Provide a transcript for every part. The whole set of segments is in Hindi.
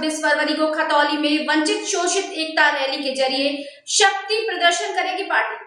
26 फरवरी को खतौली में वंचित शोषित एकता रैली के जरिए शक्ति प्रदर्शन करेगी पार्टी।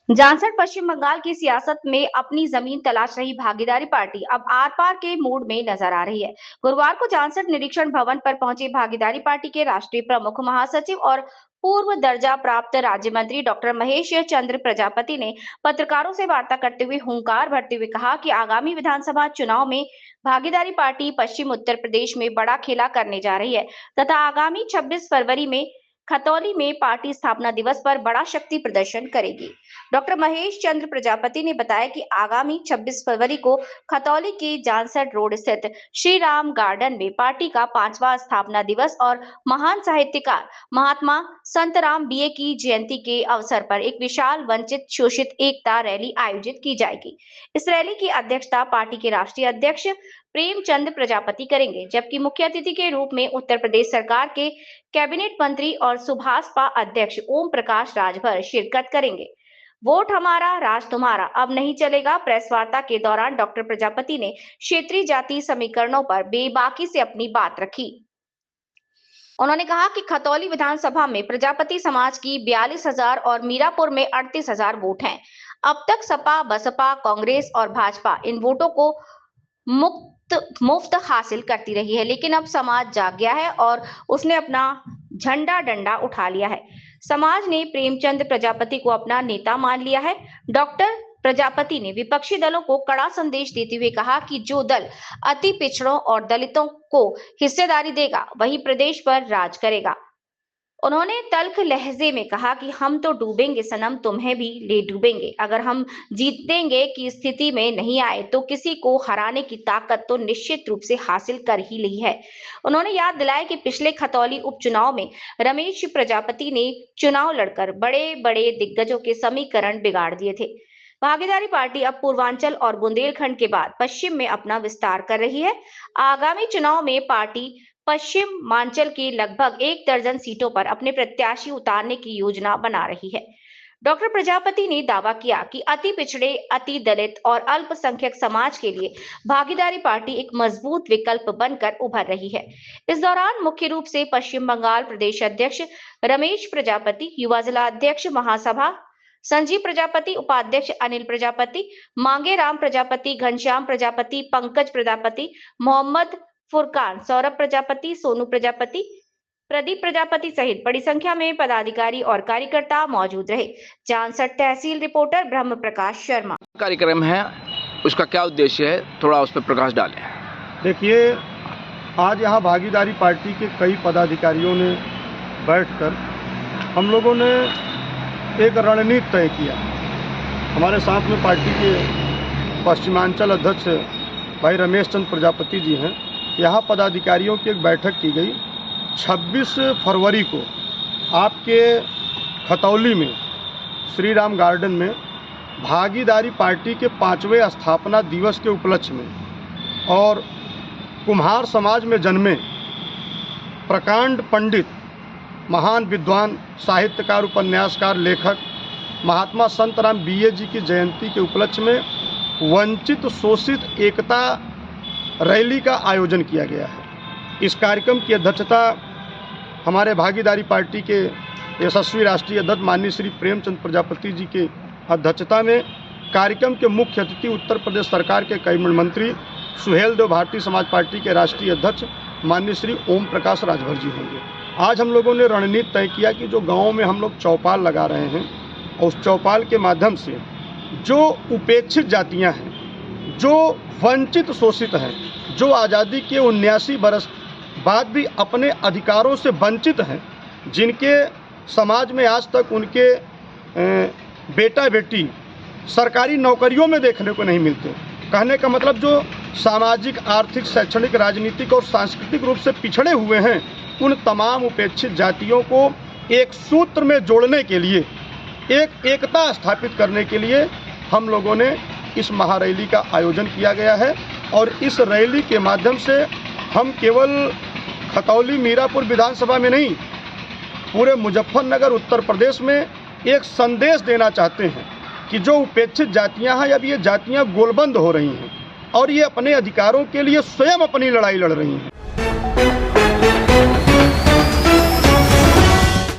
जानसठ पश्चिम बंगाल की सियासत में अपनी जमीन तलाश रही भागीदारी पार्टी अब आर पार के मूड में नजर आ रही है। गुरुवार को जानसठ निरीक्षण भवन पर पहुंचे भागीदारी पार्टी के राष्ट्रीय प्रमुख महासचिव और पूर्व दर्जा प्राप्त राज्य मंत्री डॉक्टर महेश चंद्र प्रजापति ने पत्रकारों से वार्ता करते हुए हुंकार भरते हुए कहा कि आगामी विधानसभा चुनाव में भागीदारी पार्टी पश्चिम उत्तर प्रदेश में बड़ा खेला करने जा रही है तथा आगामी 26 फरवरी में खतौली में पार्टी स्थापना दिवस पर बड़ा शक्ति प्रदर्शन करेगी। डॉक्टर महेश चंद्र प्रजापति ने बताया कि आगामी 26 फरवरी को खतौली के जानसठ रोड स्थित श्री राम गार्डन में पार्टी का 5वां स्थापना दिवस और महान साहित्यकार महात्मा संतराम बीए की जयंती के अवसर पर एक विशाल वंचित शोषित एकता रैली आयोजित की जाएगी। इस रैली की अध्यक्षता पार्टी के राष्ट्रीय अध्यक्ष प्रेमचंद प्रजापति करेंगे, जबकि मुख्य अतिथि के रूप में उत्तर प्रदेश सरकार के कैबिनेट मंत्री और सुभाषपा अध्यक्ष ओम प्रकाश राजभर शिरकत करेंगे। वोट हमारा राज तुम्हारा अब नहीं चलेगा। प्रेस वार्ता के दौरान डॉक्टर प्रजापति ने क्षेत्रीय जाति समीकरणों पर बेबाकी से अपनी बात रखी। उन्होंने कहा कि खतौली विधानसभा में प्रजापति समाज की 42,000 और मीरापुर में 38,000 वोट हैं। अब तक सपा, बसपा, कांग्रेस और भाजपा इन वोटों को मुफ्त हासिल करती रही है, लेकिन अब समाज जाग गया है और उसने अपना झंडा डंडा उठा लिया है। समाज ने प्रेमचंद प्रजापति को अपना नेता मान लिया है। डॉक्टर प्रजापति ने विपक्षी दलों को कड़ा संदेश देते हुए कहा कि जो दल अति पिछड़ों और दलितों को हिस्सेदारी देगा वही प्रदेश पर राज करेगा। उन्होंने तल्ख लहजे में कहा कि हम तो डूबेंगे सनम, तुम्हें भी ले डूबेंगे। अगर हम जीतेंगे की स्थिति में नहीं आए तो किसी को हराने की ताकत तो निश्चित रूप से हासिल कर ही ली है। उन्होंने याद दिलाया कि पिछले खतौली उपचुनाव में रमेश प्रजापति ने चुनाव लड़कर बड़े बड़े दिग्गजों के समीकरण बिगाड़ दिए थे। भागीदारी पार्टी अब पूर्वांचल और बुंदेलखंड के बाद पश्चिम में अपना विस्तार कर रही है। आगामी चुनाव में पार्टी पश्चिम मांचल की लगभग 1 दर्जन सीटों पर अपने प्रत्याशी उतारने की योजना बना रही है। डॉक्टर प्रजापति ने दावा किया कि अति पिछड़े, अति दलित और अल्पसंख्यक समाज के लिए भागीदारी पार्टी एक मजबूत विकल्प बनकर उभर रही है। इस दौरान मुख्य रूप से पश्चिम बंगाल प्रदेश अध्यक्ष रमेश प्रजापति, युवा जिला अध्यक्ष महासभा संजीव प्रजापति, उपाध्यक्ष अनिल प्रजापति, मांगे राम प्रजापति, घनश्याम प्रजापति, पंकज प्रजापति, मोहम्मद फुरकान, सौरभ प्रजापति, सोनू प्रजापति, प्रदीप प्रजापति सहित बड़ी संख्या में पदाधिकारी और कार्यकर्ता मौजूद रहे। जानसठ तहसील रिपोर्टर ब्रह्म प्रकाश शर्मा। कार्यक्रम है, उसका क्या उद्देश्य है, थोड़ा उस पर प्रकाश डालें। देखिए, आज यहाँ भागीदारी पार्टी के कई पदाधिकारियों ने बैठकर हम लोगों ने एक रणनीति तय किया। हमारे साथ में पार्टी के पश्चिमांचल अध्यक्ष भाई रमेश चंद्र प्रजापति जी हैं। यहाँ पदाधिकारियों की एक बैठक की गई। 26 फरवरी को आपके खतौली में श्री राम गार्डन में भागीदारी पार्टी के 5वें स्थापना दिवस के उपलक्ष्य में और कुम्हार समाज में जन्मे प्रकांड पंडित, महान विद्वान, साहित्यकार, उपन्यासकार, लेखक महात्मा संतराम बीए जी की जयंती के उपलक्ष्य में वंचित शोषित एकता रैली का आयोजन किया गया है। इस कार्यक्रम की अध्यक्षता हमारे भागीदारी पार्टी के यशस्वी राष्ट्रीय अध्यक्ष माननीय श्री प्रेमचंद प्रजापति जी के अध्यक्षता में कार्यक्रम के मुख्य अतिथि उत्तर प्रदेश सरकार के कैबिनेट मंत्री सुहेल देव भारतीय समाज पार्टी के राष्ट्रीय अध्यक्ष माननीय श्री ओम प्रकाश राजभर जी होंगे। आज हम लोगों ने रणनीति तय किया कि जो गाँव में हम लोग चौपाल लगा रहे हैं और उस चौपाल के माध्यम से जो उपेक्षित जातियाँ हैं, जो वंचित शोषित हैं, जो आज़ादी के 79 बरस बाद भी अपने अधिकारों से वंचित हैं, जिनके समाज में आज तक उनके बेटा बेटी सरकारी नौकरियों में देखने को नहीं मिलते। कहने का मतलब जो सामाजिक, आर्थिक, शैक्षणिक, राजनीतिक और सांस्कृतिक रूप से पिछड़े हुए हैं, उन तमाम उपेक्षित जातियों को एक सूत्र में जोड़ने के लिए, एक एकता स्थापित करने के लिए हम लोगों ने इस महारैली का आयोजन किया गया है। और इस रैली के माध्यम से हम केवल खतौली मीरापुर विधानसभा में नहीं, पूरे मुजफ्फरनगर उत्तर प्रदेश में एक संदेश देना चाहते हैं कि जो उपेक्षित जातियां हैं, अब ये जातियां गोलबंद हो रही हैं और ये अपने अधिकारों के लिए स्वयं अपनी लड़ाई लड़ रही हैं।